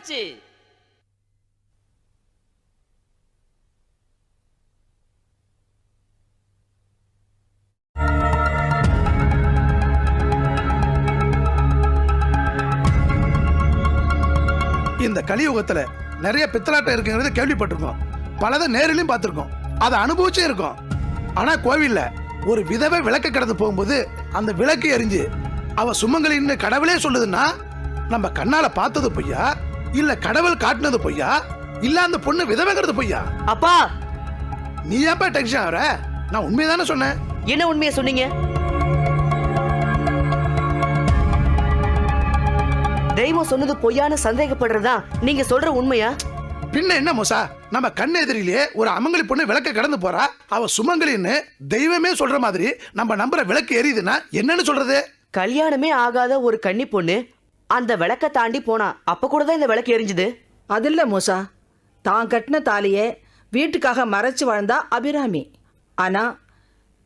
வந்தாச்சு. இந்த கலியுகத்துல நிறைய பித்தலாட்டம் இருக்குங்கிறது கேள்விப்பட்டிருக்கோம், பலதை நேரிலையும் பார்த்திருக்கோம், அதை அனுபவிச்சும் இருக்கோம். ஆனா கோவில்ல ஒரு விதவை விளக்க கடந்து போகும்போது அந்த விளக்கு எரிஞ்சு அவ சுமங்கலின்னு கடவுளே சொல்லுதுன்னா நம்ம கண்ணால பார்த்தது பொய்யா, இல்ல கடவுள் காட்டினது பொய்யா, இல்ல அந்த பொண்ணு விதவைங்கிறது பொய்யா? அப்பா, நீ ஏப்பா டென்ஷன் ஆகுற? நான் உண்மையதானே சொன்னேன். என்ன உண்மையை சொன்னீங்க? தெய்வம் சொன்னது பொய்யான சந்தேகப்படுறதா நீங்க சொல்ற உண்மையா? பின்ன என்ன மோசா, நம்ம கண் எதிரிலேயே ஒரு அமங்கலி பொண்ணு விளக்க கடந்து போறா, அவ சுமங்கலின்னு தெய்வமே சொல்ற மாதிரி நம்ம நம்புற விளக்கு எரியுதுன்னா என்னன்னு சொல்றது? கல்யாணமே ஆகாத ஒரு கன்னி பொண்ணு அந்த விளக்க தாண்டி போனா அப்ப கூட தான் இந்த விளக்கு எரிஞ்சுது. அது இல்ல மூசா, தான் கட்டின தாலியை வீட்டுக்காக மறைச்சு வாழ்ந்தா அபிராமி. ஆனா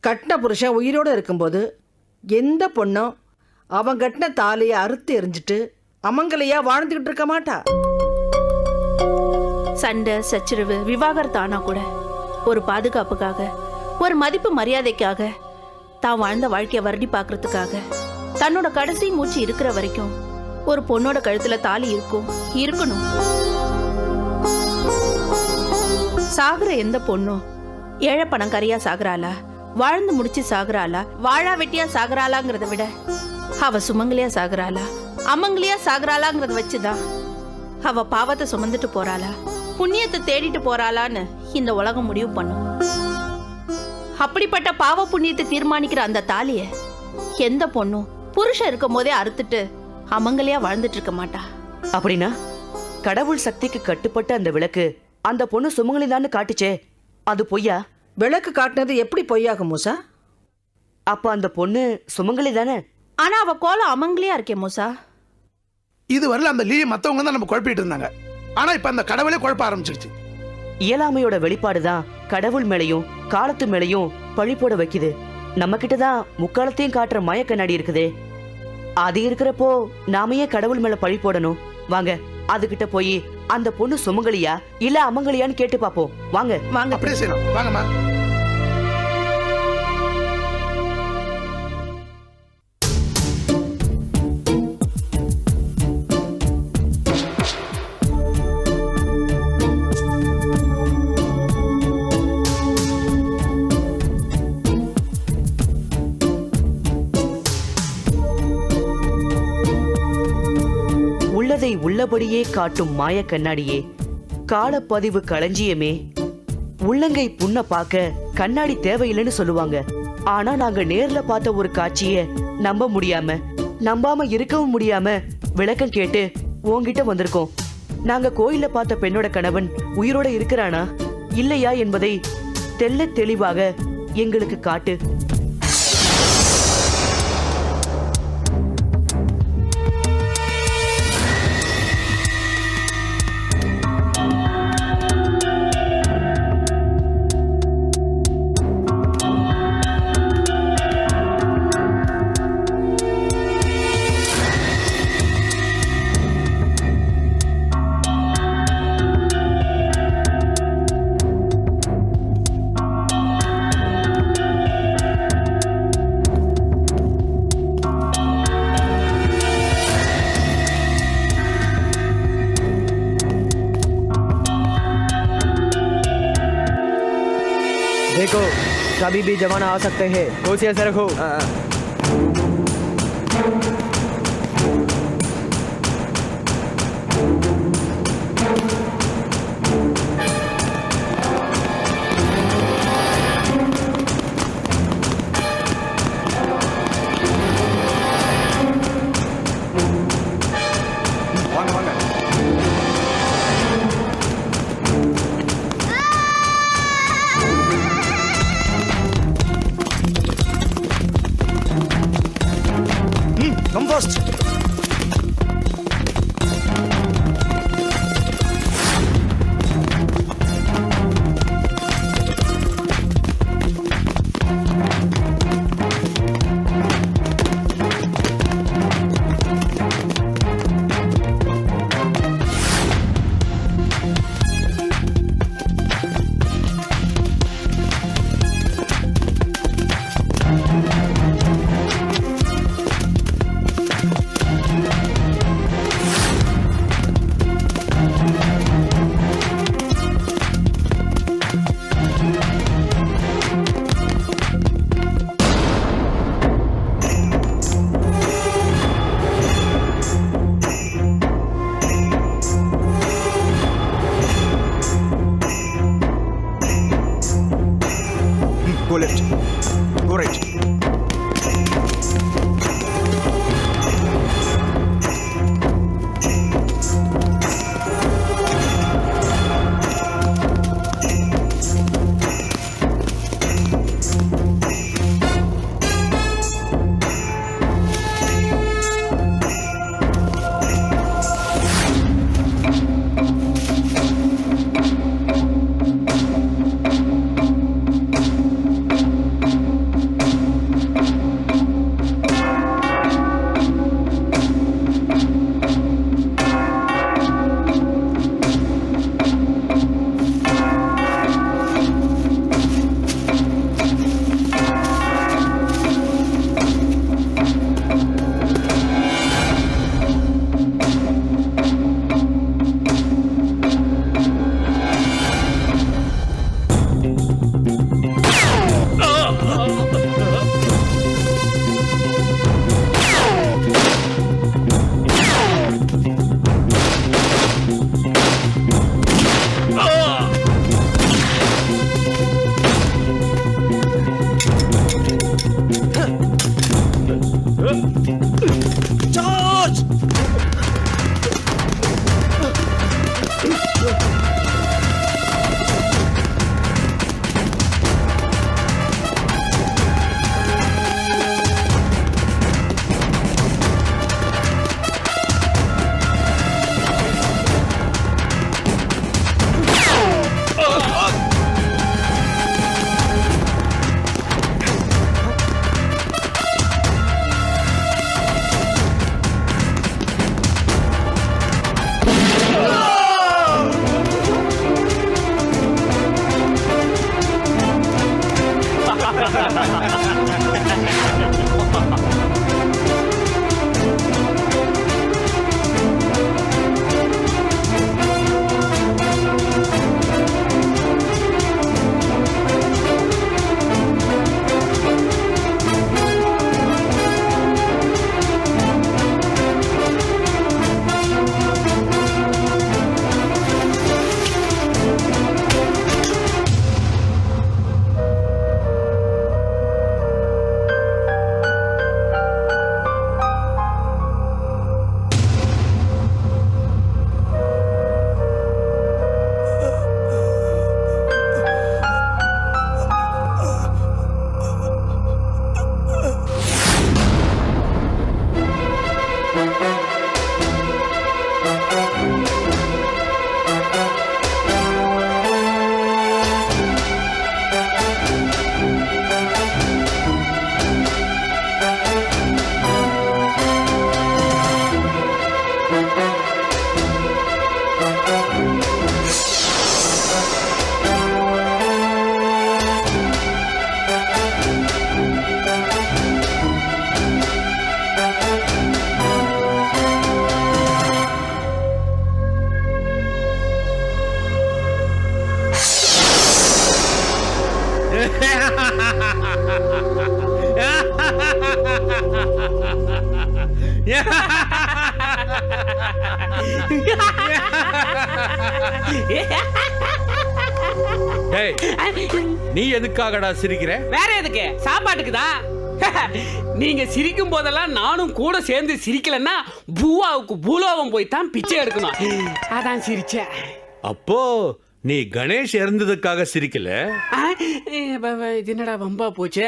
கட்டின புருஷன் உயிரோடு இருக்கும்போது எந்த பொண்ணும் அவன் கட்டின தாலியை அறுத்து எரிஞ்சிட்டு அமங்கலையா வாழ்ந்துகிட்டு இருக்க மாட்டா. சண்டை சச்சரவு விவாகரத்து ஆனா கூட ஒரு பாதுகாப்புக்காக, ஒரு மதிப்பு மரியாதைக்காக, தான் வாழ்ந்த வாழ்க்கைய வருடி பார்க்கறதுக்காக, தன்னோட கடைசி மூச்சு இருக்கிற வரைக்கும் ஒரு பொண்ணோட கழுத்துல தாலி இருக்கணும். சாகுற எந்த பொண்ணும் ஏழை பணக்காரியா சாகுறாளா, வாழ்ந்து முடிச்சு சாகுறாளா, வாழா வெட்டியா சாகுறாளாங்கிறத விட அவ சுமங்கலியா சாகுறாளா அமங்கலியா சாகுறாளாங்கிறத வச்சுதான் அவ பாவத்தை சுமந்துட்டு போறாளா புண்ணியத்தை தேடிட்டு போறாளான்னு இந்த உலகம் முடிவு பண்ணும். அப்படிப்பட்ட பாவ புண்ணியத்தை தீர்மானிக்கிற அந்த தாலிய எந்த பொண்ணும் புருஷன் இருக்கும் போதே அறுத்துட்டு அமங்கலியா வாழ்ந்துட்டு இருக்க மாட்டா. அப்படின்னா கடவுள் சக்திக்கு கட்டுப்பட்ட அந்த விளக்கு அந்த பொண்ணு சுமங்கலிதான்னு காட்டுச்சே, அது பொய்யா? விளக்கு காட்டினது எப்படி பொய்யாகும் மூசா? அப்ப அந்த பொண்ணு சுமங்கலி தானே? ஆனா அவ கோலம் அமங்கலியா இருக்கே மூசா. இதுவரையில அந்த லீ மத்தவங்க தான் நம்ம குழப்பிட்டு இருந்தாங்க, ஆனா இப்ப அந்த கடவுளே குழப்ப ஆரம்பிச்சிருச்சு. இயலாமையோட வெளிப்பாடுதான் கடவுள் மேலையும் காலத்து மேலையும் பழி போட வைக்குது. நம்ம கிட்டதான் முக்காலத்தையும் காட்டுற மய கண்ணாடி இருக்குதே, அது இருக்கிறப்போ நாம ஏன் கடவுள் மேல பழி போடணும்? வாங்க அதுகிட்ட போய் அந்த பொண்ணு சுமங்கலியா இல்ல அமங்கலியான்னு கேட்டு பாப்போம். வாங்க வாங்க. அப்படியே செய்யலாம், வாங்கம்மா. உள்ளதை உள்ளபடியே காட்டும் மாய கண்ணாடியே, காலப்பதிவு களஞ்சியமே, உள்ளங்கை புண்ண பார்க்க கண்ணாடி தேவையில்லைன்னு சொல்லுவாங்க. ஆனா நாங்க நேர்ல பார்த்த ஒரு காட்சிய நம்பாம இருக்கவும் முடியாம விளக்கம் கேட்டு உன்கிட்ட வந்திருக்கோம். நாங்க கோயில்ல பார்த்த பெண்ணோட கணவன் உயிரோட இருக்கிறானா இல்லையா என்பதை தெள்ள தெளிவாக எங்களுக்கு காட்டு. देखो कभी भी जमाना आ सकते हैं, उसे ऐसे रखो। left. Go right. ஏய், நீ எதுக்காகடா சிரிக்கிற? வேற எதுக்கு? சாப்பாட்டுக்கு தான். நீங்க சிரிக்கும் போதெல்லாம் நானும் கூட சேர்ந்து சிரிக்கலன்னா பூவாவுக்கு பூலோகம் போய் தான் பிச்சை எடுக்கணும். அதான் சிரிச்சேன். அப்போ நீ கணேஷ் இறந்ததுக்காக சிரிக்கல? இது என்னடா வம்பா போச்சு.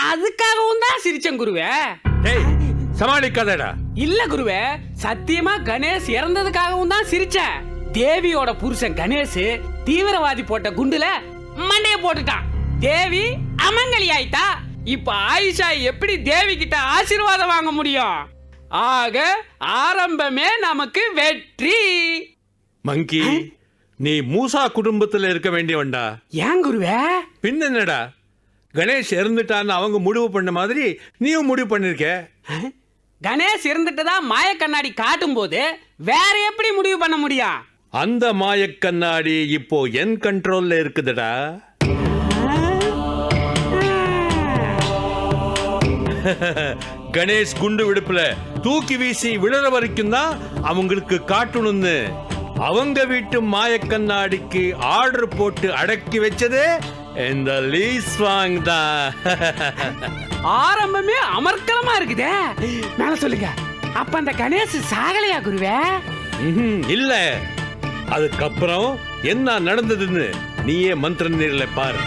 அதுக்காகவும் தான் சிரிச்சேன் குருவே. ஏய், சமாளிக்காதடா. இல்ல குருவே, சத்தியமா கணேஷ் இறந்ததுக்காகவும் தான் சிரிச்சேன். தேவியோட புருஷன் கணேஷ் தீவிரவாதி போட்ட குண்டுல மண்டைய போட்டுட்டான். தேவி அமங்கலி ஆயிட்டா. இப்ப ஆயிஷா எப்படி தேவி கிட்ட ஆசீர்வாதம் வாங்க முடியும்? ஆக ஆரம்பமே நமக்கு வெற்றி. மங்கி, நீ மூசா குடும்பத்துல இருக்க வேண்டியவன்டா. ஏன் குருவே? பின் என்னடா, கணேஷ் இறந்துட்டான்னு அவங்க முடிவு பண்ண மாதிரி நீயும் முடிவு பண்ணிருக்க. கணேஷ் இருந்துட்டுதான் மாய கண்ணாடி காட்டும் போது வேற எப்படி முடிவு பண்ண முடியும்? அந்த மாயக்கண்ணாடி இப்போ என் கண்ட்ரோல்ல இருக்குதுடா. கணேஷ் குண்டு விடுப்புல தூக்கி வீசி விழுற வரைக்கும் தான் அவங்களுக்கு காட்டணும்னு அவங்க வீட்டு மாயக்கண்ணாடிக்கு ஆர்டர் போட்டு அடக்கி வச்சதே இந்த லீஸ் வாங் தான். ஆரம்பமே அமர்க்கலமா இருக்குதே. மேல சொல்லுங்க. அப்ப அந்த கணேஷ் சாகலையா குருவே? இல்ல, அதுக்கப்புறம் என்ன நடந்ததுன்னு நீயே மந்திர நீர்ல பாரு.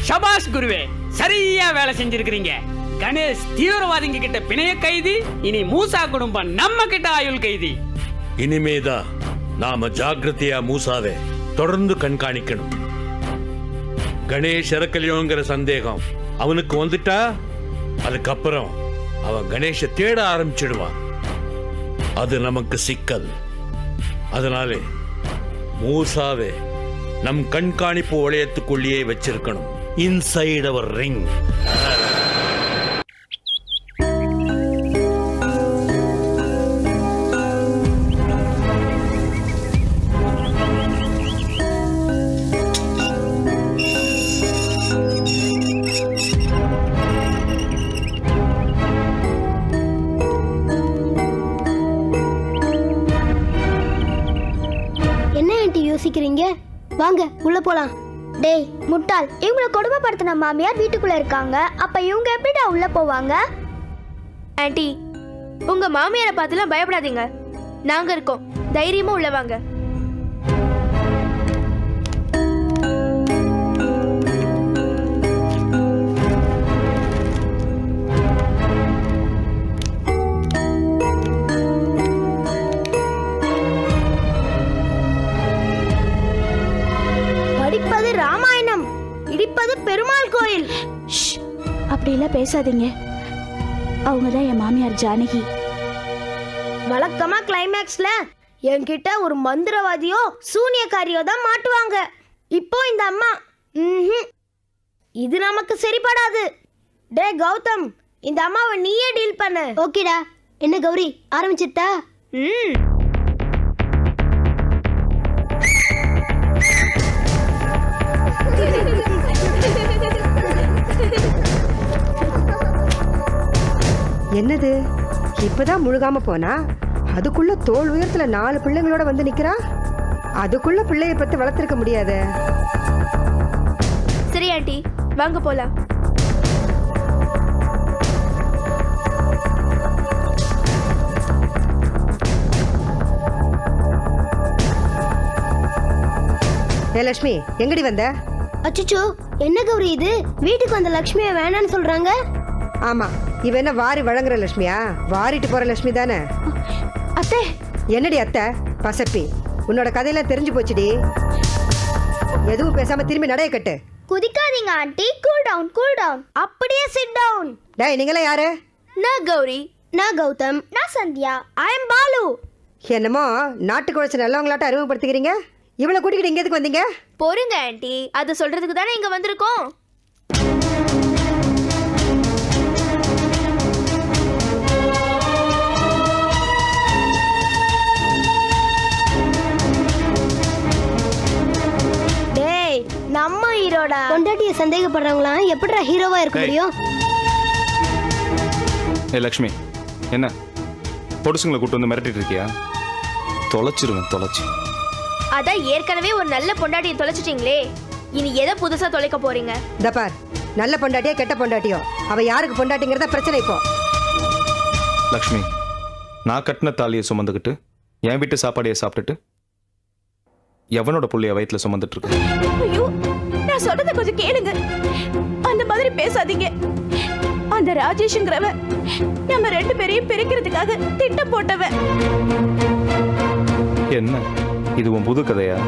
ஷபாஷ் குருவே, சரியா வேலை செஞ்சிருக்கிறீங்க. கணேஷ் தீவிரவாதிங்க கிட்ட பிணைய கைதி, இனி மூசா குடும்பம் நம்ம கிட்ட ஆயுள் கைதி. இனிமேதான் நாம ஜாக்கிரதையா மூசாவை தொடர்ந்து கண்காணிக்கணும். கணேஷ் இறக்கலையோங்கிற சந்தேகம் அவனுக்கு வந்துட்டா அதுக்கப்புறம் அவன் கணேஷை தேட ஆரம்பிச்சிடுவான். அது நமக்கு சிக்கல். அதனாலே மூசாவை நம் கண்காணிப்பு வளையத்துக்குள்ளேயே வச்சிருக்கணும். Inside our ring. என்ன ஆண்டி யோசிக்கிறீங்க? வாங்க உள்ள போலாம். டேய் முட்டாள், இவங்களை கொடுமைப்படுத்தின மாமியார் வீட்டுக்குள்ள இருக்காங்க. அப்ப இவங்க எப்படிடா உள்ள போவாங்க? ஆண்டி, உங்க மாமியாரை பார்த்துலாம் பயப்படாதீங்க. நாங்க இருக்கோம், தைரியமா உள்ள வாங்க. படிப்பது ராமாயணம், இடிப்பது பெருமாள் கோயில். அப்படிலாம் பேசாதீங்க. அவங்க தான் என் மாமியார் ஜானகி. வழக்கமா கிளைமேக்ஸ்ல என்கிட்ட ஒரு மந்திரவாதியோ சூனியக்காரியோ தான் மாட்டுவாங்க. இப்போ இந்த அம்மா இது நமக்கு சரிப்படாது. டே கௌதம், இந்த அம்மாவை நீயே டீல் பண்ணு. ஓகேடா. என்ன கௌரி, ஆரம்பிச்சிட்டா? என்னது, இப்பதான் முழுகாம போனா அதுக்குள்ள தோல் உயரத்துல 4 பிள்ளைங்களோட வந்து நிக்கிறா. அதுக்குள்ள பிள்ளைய பத்தி வளர்த்திருக்க முடியாத. சரி ஆண்டி, வாங்க போலாம். ஏ லட்சுமி, எங்கடி வந்த? அச்சச்சோ, என்ன கௌரி இது? வீட்டுக்கு வந்த லட்சுமியை வேணான்னு சொல்றாங்க. ஆமா, இவ என்ன வாரி வழங்குற லட்சுமியா? வாரிட்டு போற லட்சுமி தானே. அத்தை. என்னடி அத்தை பசப்பி, உன்னோட கதையெல்லாம் தெரிஞ்சு போச்சுடி. எதுவும் பேசாம திரும்பி நடைய கட்டு. குதிக்காதீங்க aunty, cool down cool down. அப்படியே சிட் டவுன். டேய், நீங்களே யாரு? நான் கௌரி. நான் கௌதம். நான் சந்தியா. ஐ அம் பாலு. என்னமோ நாட்டுக்கு உழைச்ச நல்லவங்களாட்ட அறிமுகப்படுத்திக்கிறீங்க. இவளை கூட்டிக்கிட்டு இங்க எதுக்கு வந்தீங்க? பொறுங்க ஆண்டி, அது சொல்றதுக்கு தானே இங்க வந்திருக்கோம். டேய், நம்ம ஹீரோடா. பொண்டாட்டிய சந்தேகப்படுறவங்களாம் எப்படிடா ஹீரோவா இருக்க முடியும்? ஏ லக்ஷ்மி, என்ன பொடுசுங்களை கூட்டு வந்து மிரட்டிட்டு இருக்கியா? தொலைச்சிருவேன், தொலைச்சு. அதான் ஏற்கனவே ஒரு நல்ல பொண்டாட்டியை தொலைச்சிட்டீங்களே, இனி எதை புதுசா தொலைக்க போறீங்க? இந்த பார், நல்ல பொண்டாட்டியோ கெட்ட பொண்டாட்டியோ அவ யாருக்கு பொண்டாட்டிங்கிறத பிரச்சனை இப்போ. லக்ஷ்மி, நான் கட்டின தாலியை சுமந்துக்கிட்டு என் வீட்டு சாப்பாடையை சாப்பிட்டுட்டு எவனோட புள்ளைய வயிற்றுல சுமந்துட்டு இருக்கு? ஐயோ, நான் சொல்றத கொஞ்சம் கேளுங்க. அந்த மாதிரி பேசாதீங்க. அந்த ராஜேஷ்ங்கிறவன் நம்ம 2 பேரையும் பிரிக்கிறதுக்காக திட்டம் போட்டவன். என்ன இது உன் புது கதையா?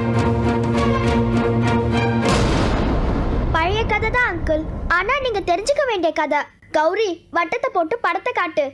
பழைய கதை தான் அங்கிள். ஆனா நீங்க தெரிஞ்சுக்க வேண்டிய கதை. கௌரி, வட்டத்தை போட்டு படத்தை காட்டு.